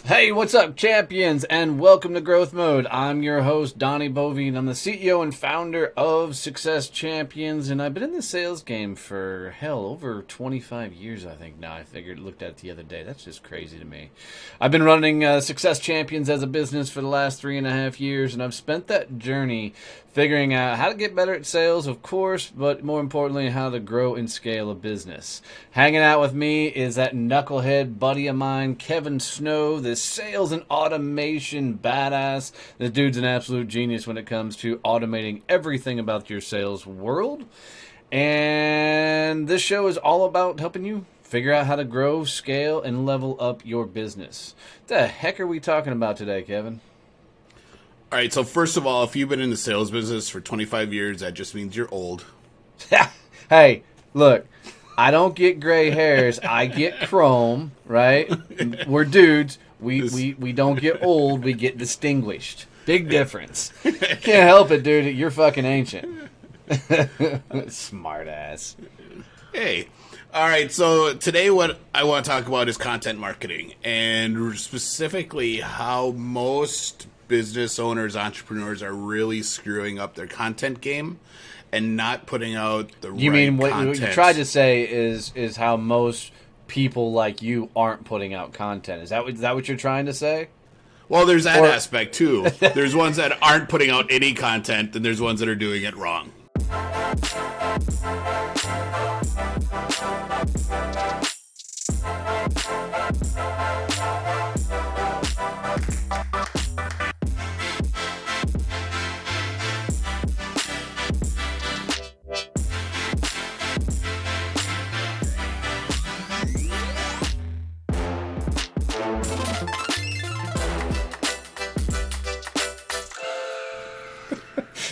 Hey, what's up, champions, and welcome to Growth Mode. I'm your host, Donnie Boivin. I'm the CEO and founder of Success Champions, and I've been in the sales game for, over 25 years, I think now. Looked at it the other day. That's just crazy to me. I've been running Success Champions as a business for the last 3.5 years, and I've spent that journey figuring out how to get better at sales, of course, but more importantly, how to grow and scale a business. Hanging out with me is that knucklehead buddy of mine, Comin Soon, this sales and automation badass. The dude's an absolute genius when it comes to automating everything about your sales world. And this show is all about helping you figure out how to grow, scale, and level up your business. What the heck are we talking about today, Kevin? All right, so first of all, if you've been in the sales business for 25 years, that just means you're old. Hey, look, I don't get gray hairs. I get chrome, right? We're dudes. We don't get old. We get distinguished. Big difference. Can't help it, dude. You're fucking ancient. Smart ass. Hey. All right, so today what I want to talk about is content marketing, and specifically how most business owners, entrepreneurs are really screwing up their content game and not putting out the right content. You mean what you tried to say is how most people like you aren't putting out content? Is that what you're trying to say? Well, there's that aspect too. There's ones that aren't putting out any content, and there's ones that are doing it wrong.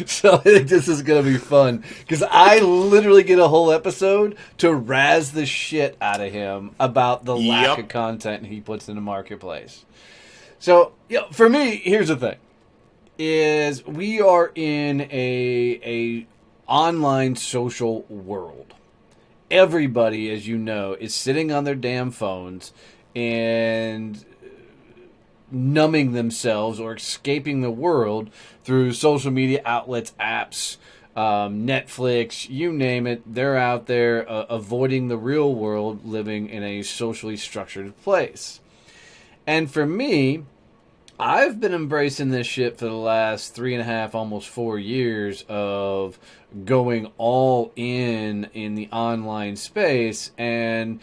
So I think this is going to be fun because I literally get a whole episode to razz the shit out of him about the lack of content he puts in the marketplace. So, for me, here's the thing: is we are in a online social world. Everybody, as you know, is sitting on their damn phones and numbing themselves or escaping the world through social media outlets, apps, Netflix, you name it. They're out there avoiding the real world, living in a socially structured place. And for me, I've been embracing this shit for the last 3.5, almost 4 years of going all in the online space and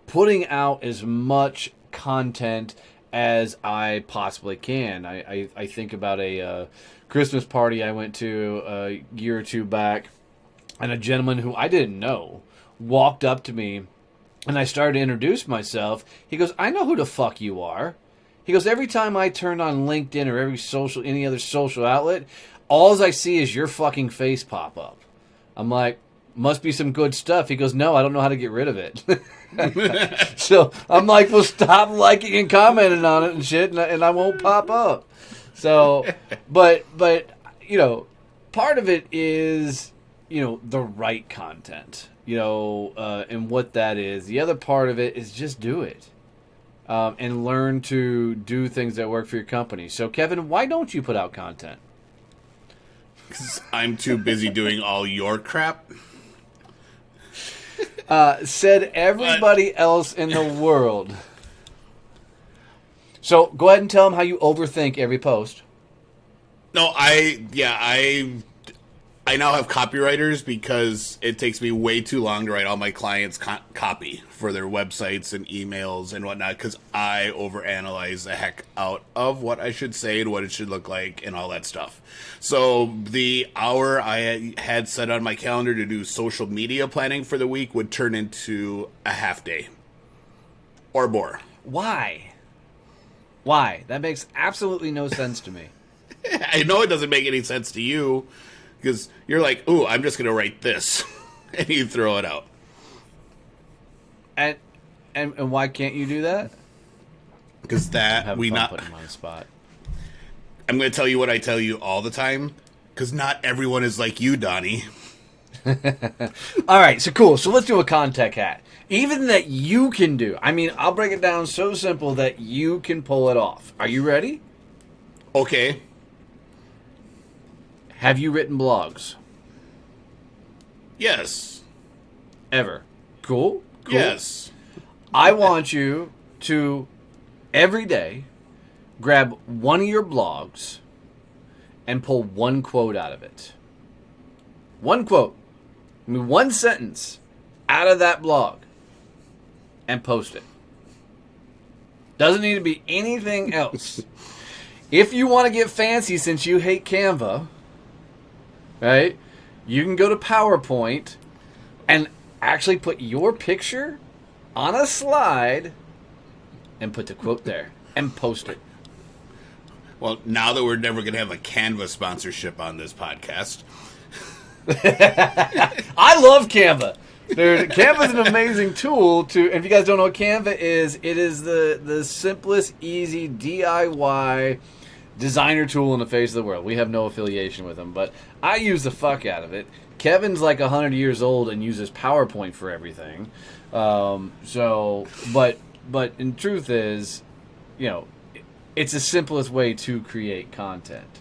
putting out as much content as I possibly can. I think about a Christmas party I went to a year or two back, and a gentleman who I didn't know walked up to me, and I started to introduce myself. He goes, "I know who the fuck you are." He goes, "Every time I turn on LinkedIn or any other social outlet, all I see is your fucking face pop up." I'm like, "Must be some good stuff." He goes, "No, I don't know how to get rid of it." So I'm like, "Well, stop liking and commenting on it and shit, and I won't pop up." So, but part of it is, the right content, and what that is. The other part of it is just do it, and learn to do things that work for your company. So, Kevin, why don't you put out content? Because I'm too busy doing all your crap. Said everybody else in the world. So go ahead and tell them how you overthink every post. No, I now have copywriters because it takes me way too long to write all my clients' copy for their websites and emails and whatnot because I overanalyze the heck out of what I should say and what it should look like and all that stuff. So the hour I had set on my calendar to do social media planning for the week would turn into a half day or more. Why? That makes absolutely no sense to me. I know it doesn't make any sense to you because you're like, "Ooh, I'm just going to write this," and you throw it out. And why can't you do that? Because putting him on the spot. I'm going to tell you what I tell you all the time, because not everyone is like you, Donnie. All right, so cool. So let's do a contact hat. Even that you can do. I mean, I'll break it down so simple that you can pull it off. Are you ready? Okay. Have you written blogs? Yes. Ever? Cool? Yes. I want you to, every day, grab one of your blogs and pull one quote out of it. One quote. I mean, one sentence out of that blog and post it. Doesn't need to be anything else. If you want to get fancy, since you hate Canva, right, you can go to PowerPoint and actually put your picture on a slide and put the quote there and post it. Well, now that we're never going to have a Canva sponsorship on this podcast. I love Canva. Dude, Canva is an amazing tool to, and if you guys don't know what Canva is, it is the simplest, easy DIY designer tool in the face of the world. We have no affiliation with them, but I use the fuck out of it. Kevin's like 100 years old and uses PowerPoint for everything. But in truth is, you know, it's the simplest way to create content.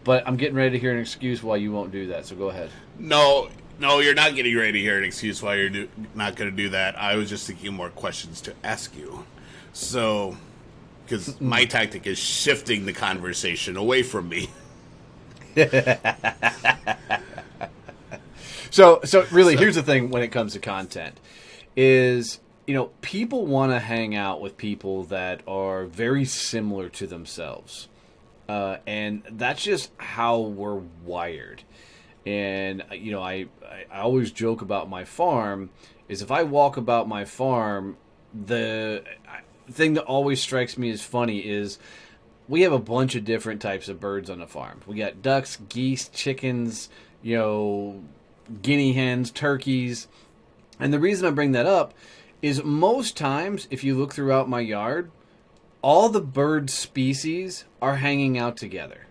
But I'm getting ready to hear an excuse why you won't do that, so go ahead. No, you're not getting ready to hear an excuse why you're not going to do that. I was just thinking more questions to ask you. So, because my tactic is shifting the conversation away from me. So really, here's the thing when it comes to content is, you know, people want to hang out with people that are very similar to themselves. And that's just how we're wired. And, you know, I always joke about my farm is if I walk about my farm, the thing that always strikes me as funny is we have a bunch of different types of birds on the farm. We got ducks, geese, chickens, you know, guinea hens, turkeys. And the reason I bring that up is most times, if you look throughout my yard, all the bird species are hanging out together.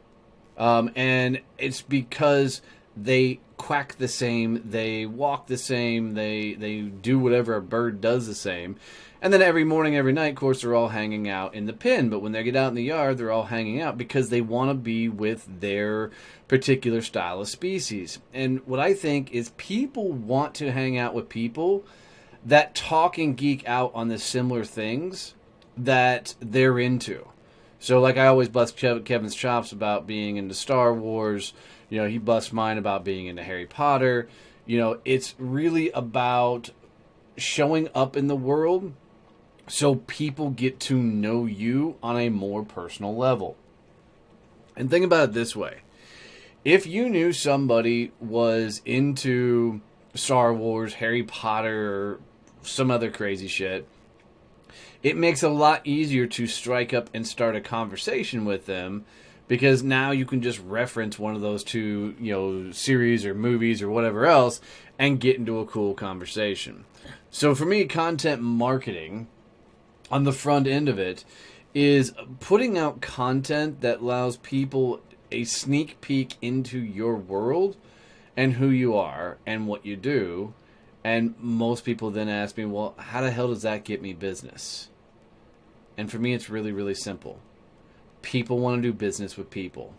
And it's because they quack the same, they walk the same, they do whatever a bird does the same. And then every morning, every night, of course, they're all hanging out in the pen. But when they get out in the yard, they're all hanging out because they want to be with their particular style of species. And what I think is people want to hang out with people that talk and geek out on the similar things that they're into. So, like, I always bust Kevin's chops about being into Star Wars. You know, he busts mine about being into Harry Potter. You know, it's really about showing up in the world so people get to know you on a more personal level. And think about it this way. If you knew somebody was into Star Wars, Harry Potter, or some other crazy shit, it makes it a lot easier to strike up and start a conversation with them because now you can just reference one of those two, you know, series or movies or whatever else and get into a cool conversation. So for me, content marketing on the front end of it is putting out content that allows people a sneak peek into your world and who you are and what you do. And most people then ask me, well, how the hell does that get me business? And for me, it's really, really simple. People want to do business with people.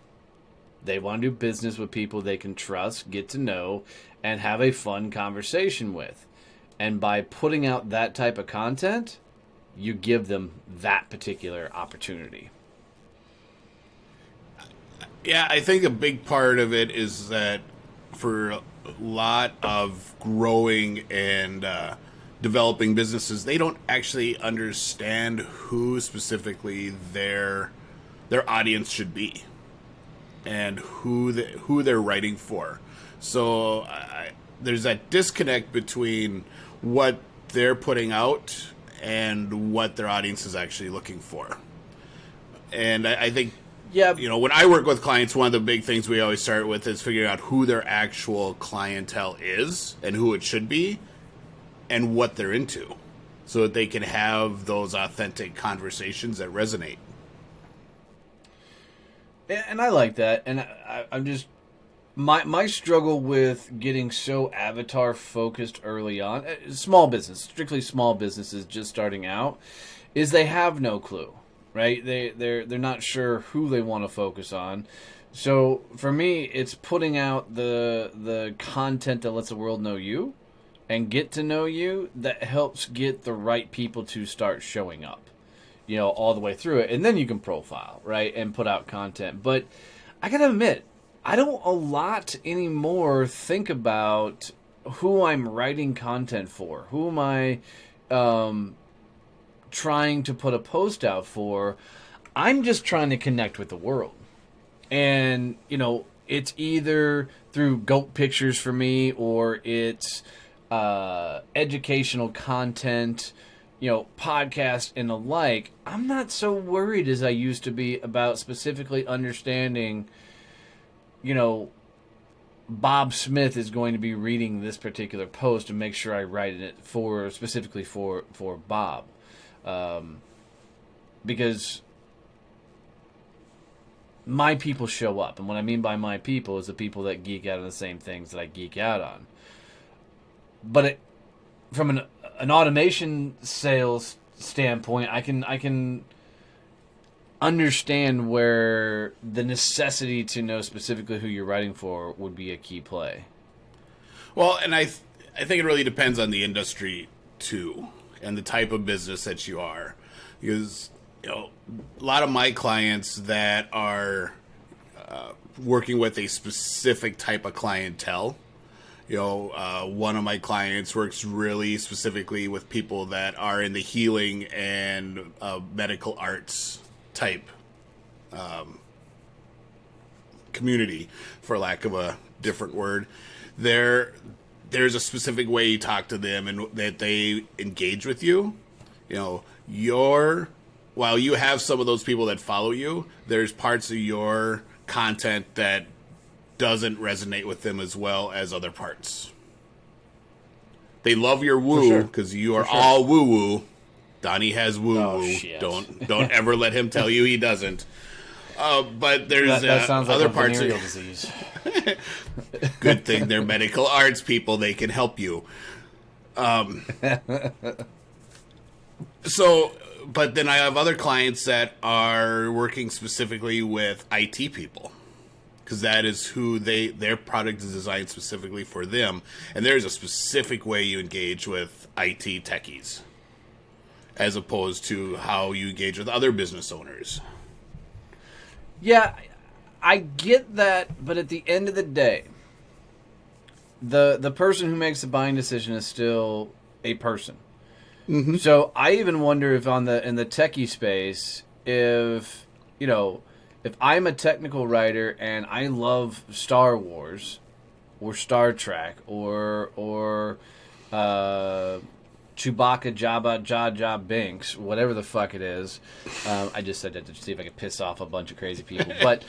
They want to do business with people they can trust, get to know, and have a fun conversation with. And by putting out that type of content, you give them that particular opportunity. Yeah, I think a big part of it is that for a lot of growing and developing businesses, they don't actually understand who specifically their audience should be and who they're writing for. So there's that disconnect between what they're putting out and what their audience is actually looking for. And I think, yeah, you know, when I work with clients, one of the big things we always start with is figuring out who their actual clientele is and who it should be and what they're into so that they can have those authentic conversations that resonate. And I like that. And I'm just, my struggle with getting so avatar focused early on, small business, strictly small businesses just starting out, is they have no clue, right? They're not sure who they want to focus on. So for me, it's putting out the content that lets the world know you and get to know you that helps get the right people to start showing up, all the way through it. And then you can profile, right, and put out content. But I got to admit, I don't a lot anymore think about who I'm writing content for. Who am I trying to put a post out for? I'm just trying to connect with the world. And, it's either through goat pictures for me or it's educational content, podcast and the like. I'm not so worried as I used to be about specifically understanding, Bob Smith is going to be reading this particular post and make sure I write it specifically for Bob. Because my people show up. And what I mean by my people is the people that geek out on the same things that I geek out on. But from an automation sales standpoint, I can understand where the necessity to know specifically who you're writing for would be a key play. Well, and I think it really depends on the industry too, and the type of business that you are, because a lot of my clients that are working with a specific type of clientele. One of my clients works really specifically with people that are in the healing and medical arts type community, for lack of a different word. There's a specific way you talk to them and that they engage with you. While you have some of those people that follow you, there's parts of your content that doesn't resonate with them as well as other parts. They love your woo because you are all woo woo. Donnie has woo woo. Don't ever let him tell you he doesn't. But there's that sounds like other a parts venereal of disease. Good thing they're medical arts people. They can help you. But then I have other clients that are working specifically with IT people, because that is who their product is designed specifically for them. And there's a specific way you engage with IT techies as opposed to how you engage with other business owners. Yeah, I get that, but at the end of the day, the person who makes the buying decision is still a person. Mm-hmm. So I even wonder if in the techie space, if I'm a technical writer and I love Star Wars or Star Trek or Chewbacca, Jabba, Jar Jar Binks, whatever the fuck it is. I just said that to see if I could piss off a bunch of crazy people. But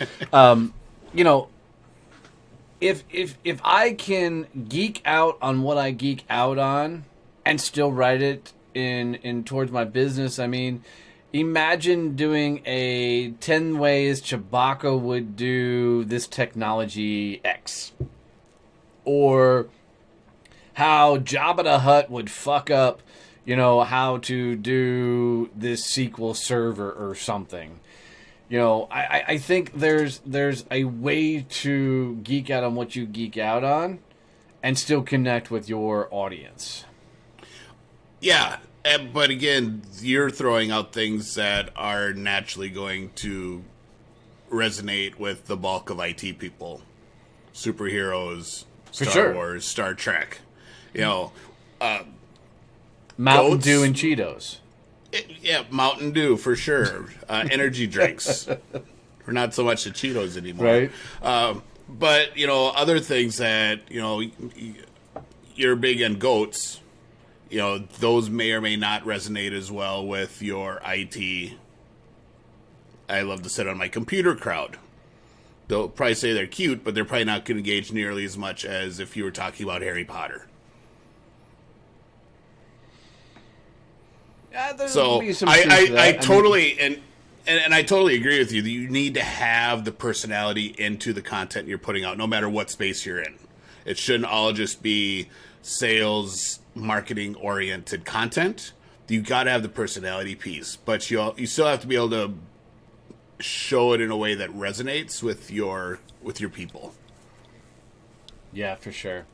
if I can geek out on what I geek out on and still write it in towards my business, I mean, imagine doing a 10 ways Chewbacca would do this technology X. Or how Jabba the Hutt would fuck up, how to do this SQL server or something. I think there's a way to geek out on what you geek out on and still connect with your audience. Yeah, but again, you're throwing out things that are naturally going to resonate with the bulk of IT people. Superheroes, Star Wars, Star Trek. Mountain Dew and Cheetos. Mountain Dew for sure. Energy drinks. We're not so much the Cheetos anymore. Right. But, other things that, you're big on goats. Those may or may not resonate as well with your IT. I love to sit on my computer crowd. They'll probably say they're cute, but they're probably not going to engage nearly as much as if you were talking about Harry Potter. So I totally, and And I totally agree with you that you need to have the personality into the content you're putting out, no matter what space you're in. It shouldn't all just be sales, marketing oriented content. You got to have the personality piece, but you still have to be able to show it in a way that resonates with your people. Yeah, for sure.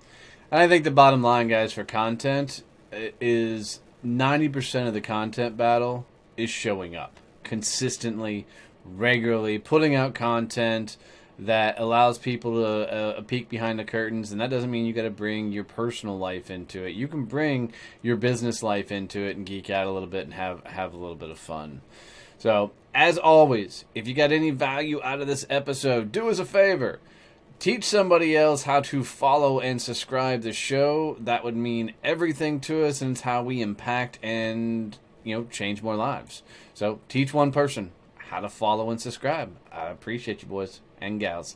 And I think the bottom line, guys, for content is 90% of the content battle is showing up consistently, regularly, putting out content that allows people to a peek behind the curtains. And that doesn't mean you got to bring your personal life into it. You can bring your business life into it and geek out a little bit and have a little bit of fun. So, as always, if you got any value out of this episode, do us a favor. Teach somebody else how to follow and subscribe the show. That would mean everything to us, and it's how we impact and, change more lives. So teach one person how to follow and subscribe. I appreciate you, boys and gals.